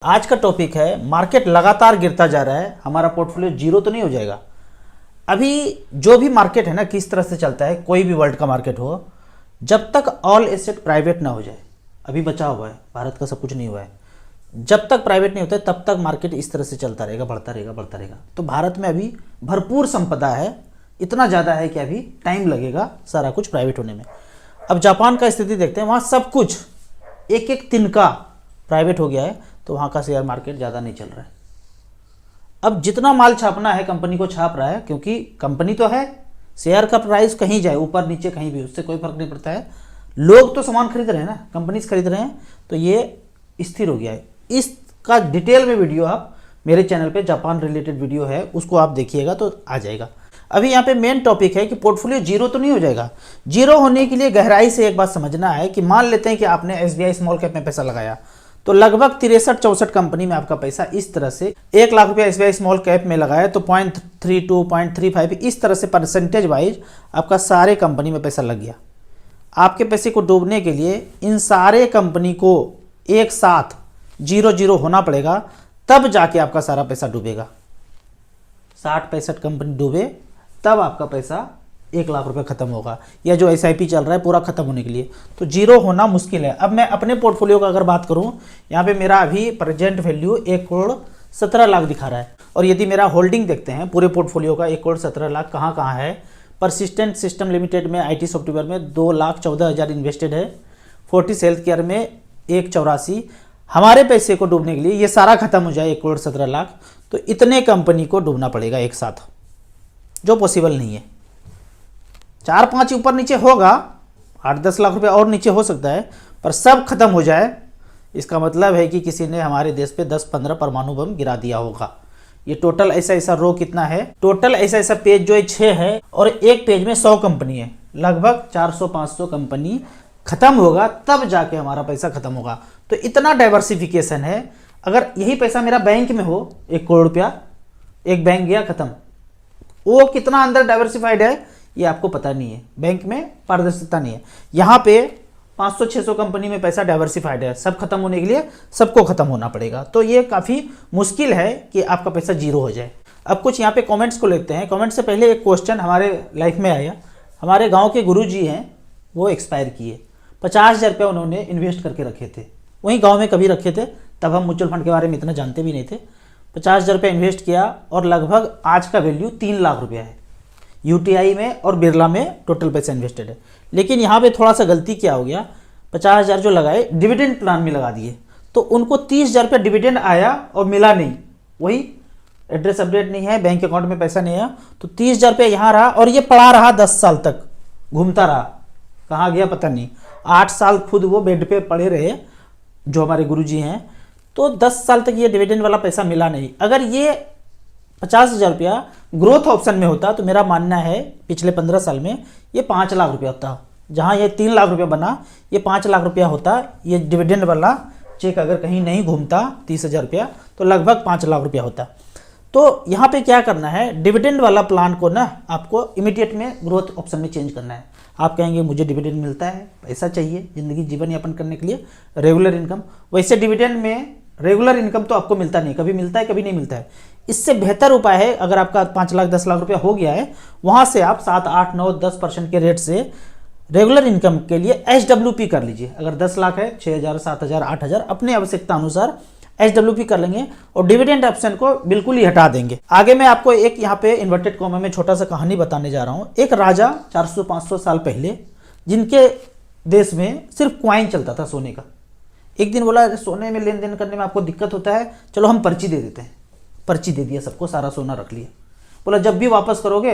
आज का टॉपिक है मार्केट लगातार गिरता जा रहा है, हमारा पोर्टफोलियो जीरो तो नहीं हो जाएगा। अभी जो भी मार्केट है ना, किस तरह से चलता है, कोई भी वर्ल्ड का मार्केट हो, जब तक ऑल एसेट प्राइवेट ना हो जाए, अभी बचा हुआ है, भारत का सब कुछ नहीं हुआ है, जब तक प्राइवेट नहीं होता है तब तक मार्केट इस तरह से चलता रहेगा, बढ़ता रहेगा बढ़ता रहेगा। तो भारत में अभी भरपूर संपदा है, इतना ज़्यादा है कि अभी टाइम लगेगा सारा कुछ प्राइवेट होने में। अब जापान का स्थिति देखते हैं, वहाँ सब कुछ एक एक तिनका प्राइवेट हो गया है, तो वहाँ का शेयर मार्केट ज़्यादा नहीं चल रहा है। अब जितना माल छापना है कंपनी को छाप रहा है, क्योंकि कंपनी तो है, शेयर का प्राइस कहीं जाए ऊपर नीचे कहीं भी, उससे कोई फर्क नहीं पड़ता है, लोग तो सामान खरीद रहे हैं ना, कंपनीज खरीद रहे हैं, तो ये स्थिर हो गया है। इसका डिटेल में वीडियो आप मेरे चैनल पे जापान रिलेटेड वीडियो है, उसको आप देखिएगा तो आ जाएगा। अभी यहाँ पे मेन टॉपिक है कि पोर्टफोलियो जीरो तो नहीं हो जाएगा। जीरो होने के लिए गहराई से एक बात समझना है कि मान लेते हैं कि आपने एसबीआई स्मॉल कैप में पैसा लगाया, तो लगभग 63-64 कंपनी में आपका पैसा इस तरह से 1 लाख रुपया एसबीआई स्मॉल कैप में लगाया, तो 0.32 0.35 इस तरह से परसेंटेज वाइज आपका सारे कंपनी में पैसा लग गया। आपके पैसे को डूबने के लिए इन सारे कंपनी को एक साथ 0-0 होना पड़ेगा, तब जाके आपका सारा पैसा डूबेगा। 60-65 कंपनी डूबे तब आपका पैसा 1 लाख रुपए खत्म होगा, या जो एसआईपी चल रहा है पूरा खत्म होने के लिए, तो जीरो होना मुश्किल है। अब मैं अपने पोर्टफोलियो का अगर बात करूं, यहाँ पे मेरा अभी प्रेजेंट वैल्यू 1,17,00,000 दिखा रहा है, और यदि मेरा होल्डिंग देखते हैं पूरे पोर्टफोलियो का 1,17,00,000 कहाँ कहाँ है। परसिस्टेंट सिस्टम लिमिटेड में आईटी सॉफ्टवेयर में 2,14,000 इन्वेस्टेड है, फोर्टिस हेल्थ केयर में 1,84। हमारे पैसे को डूबने के लिए ये सारा खत्म हो जाए 1,17,00,000, तो इतने कंपनी को डूबना पड़ेगा एक साथ, जो पॉसिबल नहीं है। 4-5 ऊपर नीचे होगा, 8-10 लाख रुपए और नीचे हो सकता है, पर सब खत्म हो जाए, इसका मतलब है कि किसी ने हमारे देश पे 10-15 परमाणु बम गिरा दिया होगा। ये टोटल ऐसा रो कितना है, टोटल ऐसा पेज जो है 6 है, और एक पेज में 100 कंपनी है, लगभग 400-500 कंपनी खत्म होगा, तब जाके हमारा पैसा खत्म होगा। तो इतना डाइवर्सिफिकेशन है। अगर यही पैसा मेरा बैंक में हो, 1 करोड़ रुपया, एक बैंक गया खत्म, वो कितना अंदर डाइवर्सिफाइड है ये आपको पता नहीं है। बैंक में पारदर्शिता नहीं है। यहाँ पे 500-600 कंपनी में पैसा डाइवर्सिफाइड है, सब खत्म होने के लिए सबको खत्म होना पड़ेगा, तो ये काफ़ी मुश्किल है कि आपका पैसा जीरो हो जाए। अब कुछ यहाँ पे कमेंट्स को लेते हैं। कमेंट से पहले एक क्वेश्चन हमारे लाइफ में आया। हमारे गाँव के गुरु जी हैं, वो एक्सपायर किए, 50,000 रुपये उन्होंने इन्वेस्ट करके रखे थे, वहीं गाँव में कभी रखे थे, तब हम म्यूचुअल फंड के बारे में इतना जानते भी नहीं थे। 50,000 रुपये इन्वेस्ट किया, और लगभग आज का वैल्यू 3 लाख रुपया है। यूटीआई में और बिरला में टोटल पैसा इन्वेस्टेड है। लेकिन यहाँ पे थोड़ा सा गलती क्या हो गया, 50,000 जो लगाए डिविडेंड प्लान में लगा दिए, तो उनको 30,000 रुपया डिविडेंड आया और मिला नहीं, वही एड्रेस अपडेट नहीं है, बैंक अकाउंट में पैसा नहीं आया, तो 30,000 रुपया यहाँ रहा, और ये पड़ा रहा 10 साल तक, घूमता रहा, कहाँ गया पता नहीं। 8 साल खुद वो बेड पे पड़े रहे जो हमारे गुरुजी हैं, तो 10 साल तक ये डिविडेंड वाला पैसा मिला नहीं। अगर ये 50,000 रुपया ग्रोथ ऑप्शन में होता, तो मेरा मानना है पिछले 15 साल में ये 5 लाख रुपया होता। जहाँ ये 3 लाख रुपया बना, ये 5 लाख रुपया होता। ये डिविडेंड वाला चेक अगर कहीं नहीं घूमता 30,000 रुपया, तो लगभग 5 लाख रुपया होता। तो यहाँ पे क्या करना है, डिविडेंड वाला प्लान को ना आपको इमीडिएट में ग्रोथ ऑप्शन में चेंज करना है। आप कहेंगे मुझे डिविडेंड मिलता है, पैसा चाहिए ज़िंदगी जीवन यापन करने के लिए, रेगुलर इनकम। वैसे डिविडेंड में रेगुलर इनकम तो आपको मिलता नहीं, कभी मिलता है कभी नहीं मिलता है। इससे बेहतर उपाय है, अगर आपका 5 लाख 10 लाख रुपया हो गया है, वहाँ से आप 7, 8, 9, 10% के रेट से रेगुलर इनकम के लिए HWP कर लीजिए। अगर 10 लाख है, 6,000, 7,000, 8,000 अपने आवश्यकता अनुसार HWP कर लेंगे, और डिविडेंड ऑप्शन को बिल्कुल ही हटा देंगे। आगे मैं आपको एक यहाँ पे इन्वर्टेड कॉमा में छोटा सा कहानी बताने जा रहा हूँ। एक राजा 400-500 साल पहले, जिनके देश में सिर्फ क्वाइन चलता था सोने का, एक दिन बोला सोने में लेन देन करने में आपको दिक्कत होता है, चलो हम पर्ची दे देते हैं। पर्ची दे दिया सबको, सारा सोना रख लिया, बोला जब भी वापस करोगे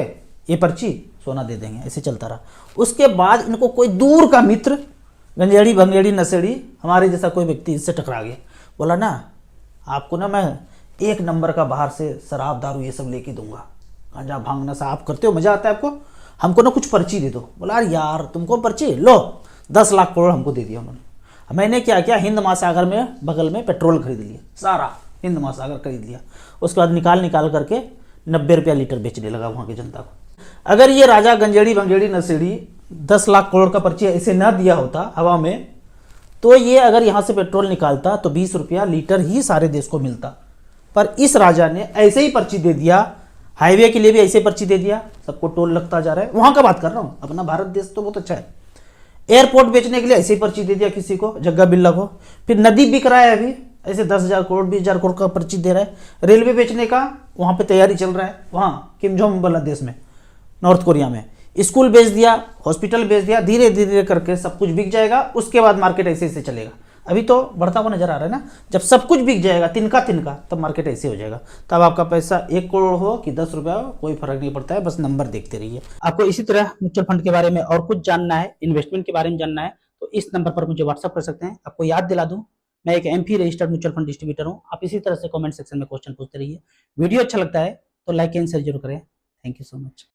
ये पर्ची सोना दे देंगे। ऐसे चलता रहा। उसके बाद इनको कोई दूर का मित्र, गंजेड़ी भंगेड़ी नशेड़ी हमारे जैसा कोई व्यक्ति इससे टकरा गया, बोला ना आपको ना मैं 1 नंबर का बाहर से शराब दारू ये सब लेके दूंगा, गांजा भांग नशा आप करते हो, मजा आता है आपको, हमको ना कुछ पर्ची दे दो। बोला यार तुमको पर्ची लो, 10 लाख करोड़ हमको दे दिया उन्होंने। मैंने क्या किया, हिंद महासागर में बगल में पेट्रोल खरीद लिया, सारा हिंद महासागर खरीद लिया। उसके बाद निकाल करके 90 रुपया लीटर बेचने लगा वहाँ की जनता को। अगर ये राजा गंजेड़ी भंगेड़ी नशेड़ी 10 लाख करोड़ का पर्ची ऐसे ना दिया होता हवा में, तो ये अगर यहाँ से पेट्रोल निकालता तो 20 रुपया लीटर ही सारे देश को मिलता। पर इस राजा ने ऐसे ही पर्ची दे दिया, हाईवे के लिए भी ऐसे पर्ची दे दिया, सबको टोल लगता जा रहा है। वहाँ का बात कर रहा हूँ, अपना भारत देश तो बहुत अच्छा है। एयरपोर्ट बेचने के लिए ऐसे ही पर्ची दे दिया किसी को, जग्गा बिल्ला को। फिर नदी बिक रहा है अभी, ऐसे 10,000 करोड़ 20,000 करोड़ का पर्ची दे रहा है। रेलवे बेचने का वहाँ पे तैयारी चल रहा है, वहाँ किम जोंग वाला देश में, नॉर्थ कोरिया में। स्कूल बेच दिया, हॉस्पिटल बेच दिया, धीरे धीरे करके सब कुछ बिक जाएगा। उसके बाद मार्केट ऐसे ऐसे चलेगा। अभी तो बढ़ता हुआ नजर आ रहा है ना, जब सब कुछ बिक जाएगा तिनका तिनका, तब मार्केट ऐसे हो जाएगा। तब आपका पैसा 1 करोड़ हो कि 10 रुपया हो, कोई फर्क नहीं पड़ता है, बस नंबर देखते रहिए। आपको इसी तरह म्यूचुअल फंड के बारे में और कुछ जानना है, इन्वेस्टमेंट के बारे में जानना है, तो इस नंबर पर मुझे व्हाट्सअप कर सकते हैं। आपको याद दिला दूं, मैं एक MP registered mutual fund distributor हूं। आप इसी तरह से कमेंट सेक्शन में क्वेश्चन पूछते रहिए। वीडियो अच्छा लगता है तो लाइक एंड शेयर जरूर करें। Thank you so much.